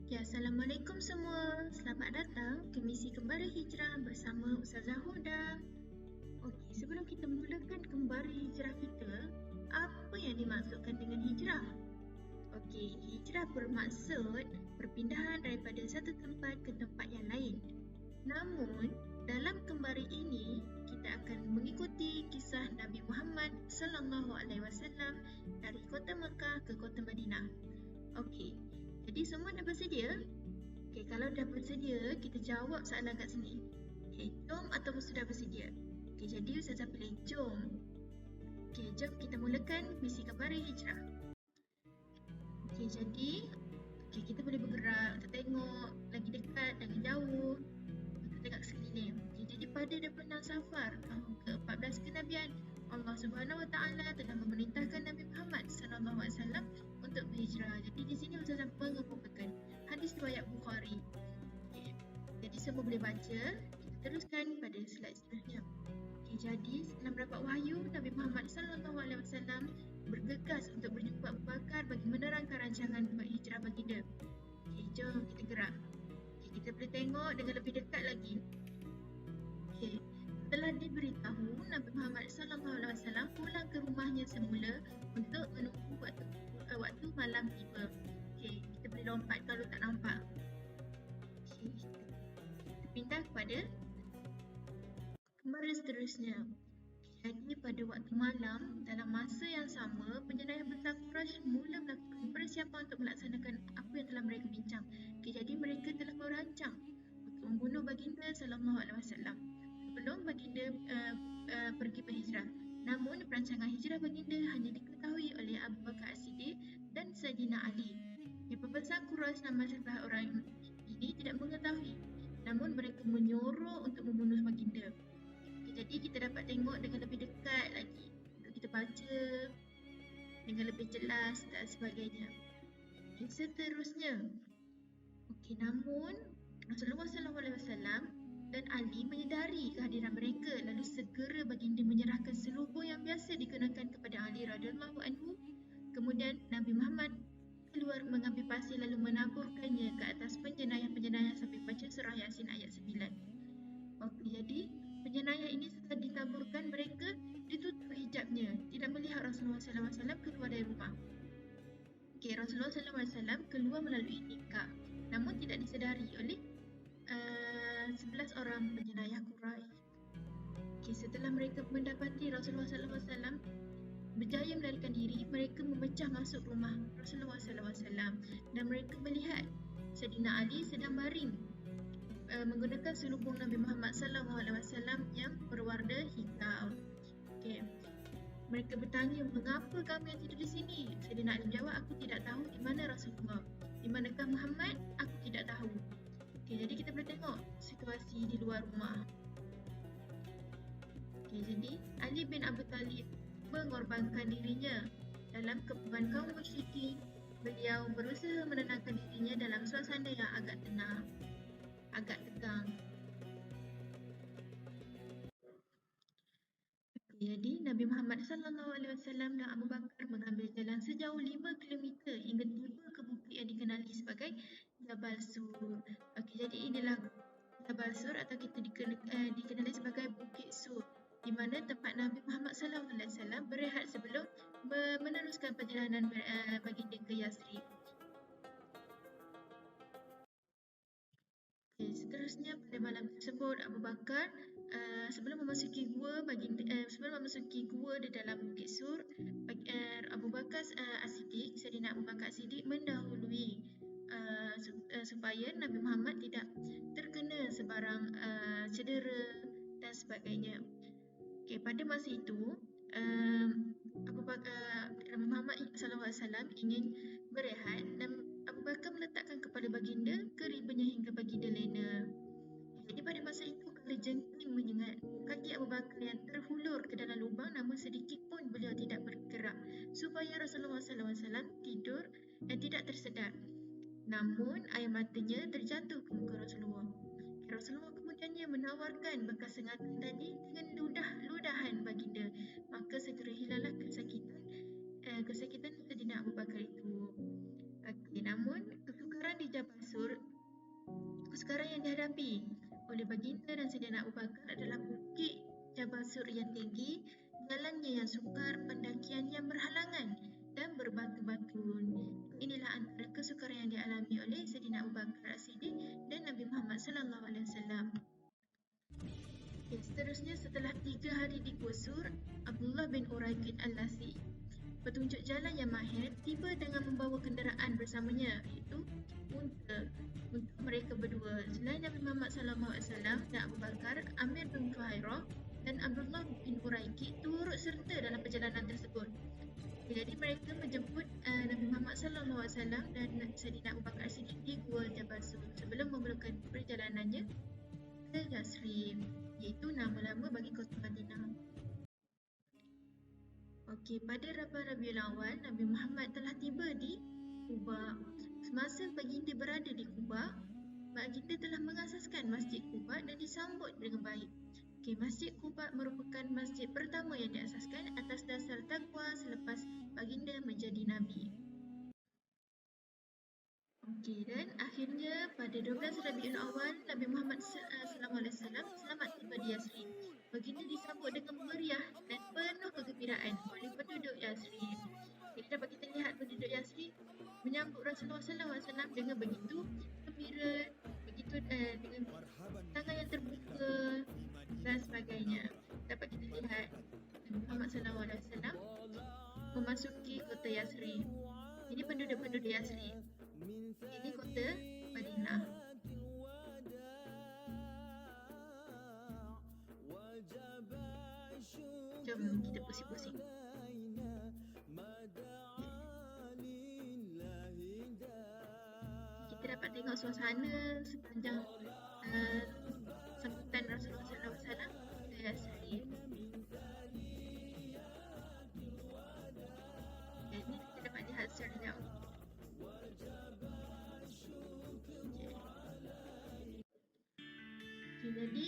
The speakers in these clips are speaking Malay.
Ya, Assalamualaikum semua. Selamat datang ke Misi Kembara Hijrah bersama Ustazah Huda. Okey, sebelum kita mulakan Kembara Hijrah kita, apa yang dimaksudkan dengan hijrah? Okey, hijrah bermaksud perpindahan daripada satu tempat ke tempat yang lain. Namun, dalam Kembara ini, kita akan mengikuti kisah Nabi Muhammad SAW dari kota Mekah ke kota Madinah. Okey, jadi semua dah bersedia? Okey, kalau dah bersedia, kita jawab soalan kat sini. Okey, jom ataupun sudah bersedia? Okey, jadi Ustazah pilih jom. Okey, jom kita mulakan misi Kembara Hijrah. Okey, jadi kita boleh bergerak untuk tengok lagi dekat dan jauh untuk tengok sekeliling. Okey, jadi pada 26 Safar tahun ke-14 kenabian, Allah Subhanahu Wa Taala telah memerintahkan Nabi Muhammad SAW untuk berhijrah. Jadi di sini Ustazah mengemukakan hadis riwayat Bukhari. Okay. Jadi semua boleh baca. Kita teruskan pada slide seterusnya. Okay, jadi dalam rapat wahyu, Nabi Muhammad SAW bergegas untuk berjumpa Abu Bakar bagi menerangkan rancangan berhijrah baginda. Okay, jom kita gerak. Okay, kita boleh tengok dengan lebih dekat lagi. Okay. Setelah diberitahu, Nabi Muhammad SAW pulang ke rumahnya semula untuk menunggu waktu malam tiba. Okay, kita boleh lompat kalau tak nampak. Okay, kita pindah kepada Kembara seterusnya. Jadi pada waktu malam, dalam masa yang sama, penjenayah bentang Quraisy mula melakukan persiapan untuk melaksanakan apa yang telah mereka bincang. Okay, jadi mereka telah merancang untuk membunuh baginda SAW sebelum baginda pergi berhijrah. Namun perancangan hijrah baginda hanya diketahui oleh Abu Bakar As-Siddiq dan Sayyidina Ali. Pembesar Quraisy dan masyarakat orang ini tidak mengetahui, namun mereka menyuruh untuk membunuh baginda. Jadi kita dapat tengok dengan lebih dekat lagi untuk kita baca dengan lebih jelas dan sebagainya. Okay, seterusnya. Okey, namun Rasulullah SAW dan Ali menyedari kehadiran mereka, lalu segera baginda menyerahkan selubung yang biasa dikenakan kepada Ali radhiyallahu anhu. Kemudian Nabi Muhammad keluar mengambil pasir lalu menaburkannya ke atas penjenayah-penjenayah sampai baca surah Yasin ayat 9. Okey, jadi penjenayah ini setelah ditaburkan, mereka ditutup hijabnya, tidak melihat Rasulullah SAW keluar dari rumah. Okay, Rasulullah SAW keluar melalui nikah, namun tidak disedari oleh 11 orang penjenayah Quraisy. Okay, setelah mereka mendapati Rasulullah SAW berjaya melarikan diri, mereka memecah masuk rumah Rasulullah SAW dan mereka melihat Sayyidina Ali sedang baring menggunakan selubung Nabi Muhammad SAW yang berwarna hitam. Okay. Mereka bertanya, mengapa kami yang tidur di sini? Sayyidina Ali jawab, aku tidak tahu di mana Rasulullah. Di manakah Muhammad? Aku tidak tahu. Okay, jadi kita boleh tengok situasi di luar rumah. Okay, jadi Ali bin Abi Talib mengorbankan dirinya dalam kepungan kaum musyrikin. Beliau berusaha menenangkan dirinya dalam suasana yang agak tenang, agak tegang. Jadi Nabi Muhammad SAW dan Abu Bakar mengambil jalan sejauh 5 km hingga tiba ke bukit yang dikenali sebagai Jabal Sur. Okey, jadi inilah Jabal Sur atau kita dikenali sebagai Bukit Sur, di mana tempat Nabi Muhammad SAW berehat sebelum meneruskan perjalanan baginda ke Yathrib. Okay, seterusnya pada malam tersebut Abu Bakar sebelum memasuki gua di dalam Bukit Sur, Abu Bakar As-Siddiq, Sayyidina Abu Bakar As-Siddiq mendahului supaya Nabi Muhammad tidak terkena sebarang cedera dan sebagainya. Okay, pada masa itu Abu Bakar Nabi Muhammad SAW ingin berehat dan Abu Bakar meletakkan kepala baginda ke ribanya hingga baginda lena. Jadi pada masa itu kalajengking menyengat. Kaki Abu Bakar yang terhulur ke dalam lubang, namun sedikit pun beliau tidak bergerak supaya Rasulullah SAW tidur dan tidak tersedar. Namun air matanya terjatuh ke muka Rasulullah. Rasulullah kemudiannya menawarkan bekas sengatan tadi dengan ludahan baginda, maka segera hilanglah kesakitan Sayyidina Abu Bakar itu. Okay, namun kesukaran di Jabal Sur sukara yang dihadapi oleh baginda dan Saidina Abu Bakar adalah bukit Jabal Sur yang tinggi, jalannya yang sukar, pendakian yang berhalangan dan berbatu-batu. Inilah antara kesukara yang dialami oleh Saidina Abu Bakar As-Siddiq dan Nabi Muhammad SAW. Seterusnya, setelah 3 hari digusur, Abdullah bin Uraiqid Al-Lasi, petunjuk jalan yang mahir, tiba dengan membawa kenderaan bersamanya, iaitu unta untuk mereka berdua. Selain Nabi Muhammad SAW dan Abu Bakar, Amir bin Fuhairah dan Abdullah bin Uraiqid turut serta dalam perjalanan tersebut. Jadi mereka menjemput Nabi Muhammad SAW dan Saidina Abu Bakar As-Siddiq di Gua Jabal Sur sebelum memulakan perjalanannya ke Yasrib, iaitu nama lama bagi kota Madinah. Pada Rabiul Awal, Nabi Muhammad telah tiba di Quba. Semasa baginda berada di Quba, baginda telah mengasaskan Masjid Quba dan disambut dengan baik. Masjid Quba merupakan masjid pertama yang diasaskan atas dasar takwa selepas baginda menjadi Nabi. Dan akhirnya pada 12 Rabiul Awal, Nabi Muhammad SAW selamat tiba di Yasrib. Baginda disambut dengan meriah dan penuh kegembiraan oleh penduduk Yasrib. Jadi dapat kita lihat penduduk Yasrib menyambut Rasulullah SAW dengan begitu gembira, begitu dengan tangan yang terbuka dan sebagainya. Dapat kita lihat Nabi Muhammad SAW memasuki kota Yasrib. Ini penduduk-penduduk Yasrib. Ini kota Madinah. Jom kita pusing-pusing. Kita dapat tengok suasana sepanjang sambutan Rasulullah SAW ke Yasrib. Jadi kita dapat lihat secara jauh. Jadi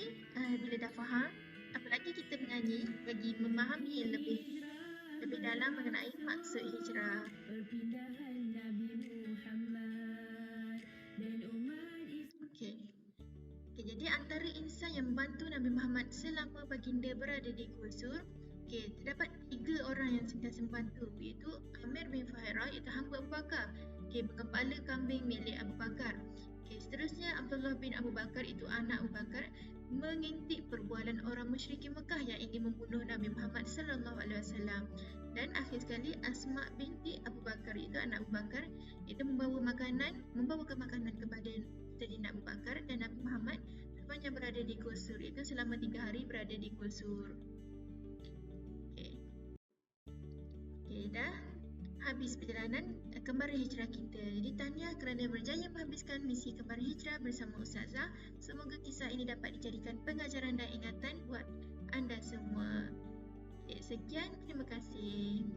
bila dah faham, apalagi kita menyanyi bagi memahami lebih dalam mengenai maksud hijrah. Jadi antara insan yang membantu Nabi Muhammad selama baginda berada di Gua Sur, terdapat 3 orang yang sentiasa membantu, iaitu Amir bin Fuhairah, iaitu hamba Abu Bakar, berkepala kambing milik Abu Bakar. Seterusnya Abdullah bin Abu Bakar, itu anak Abu Bakar, mengintip perbualan orang musyrikin Mekah yang ingin membunuh Nabi Muhammad SAW. Dan akhir sekali Asma binti Abu Bakar, itu anak Abu Bakar, itu membawakan makanan kepada Saidina Abu Bakar dan Nabi Muhammad sepanjang berada di Gua Sur, itu selama 3 hari berada di Gua Sur. Dah habis perjalanan kembali hijrah kita. Jadi tahniah kerana berjaya menghabiskan misi kembali hijrah bersama Ustazah. Semoga kisah ini dapat dijadikan pengajaran dan ingatan buat anda semua. Sekian, terima kasih.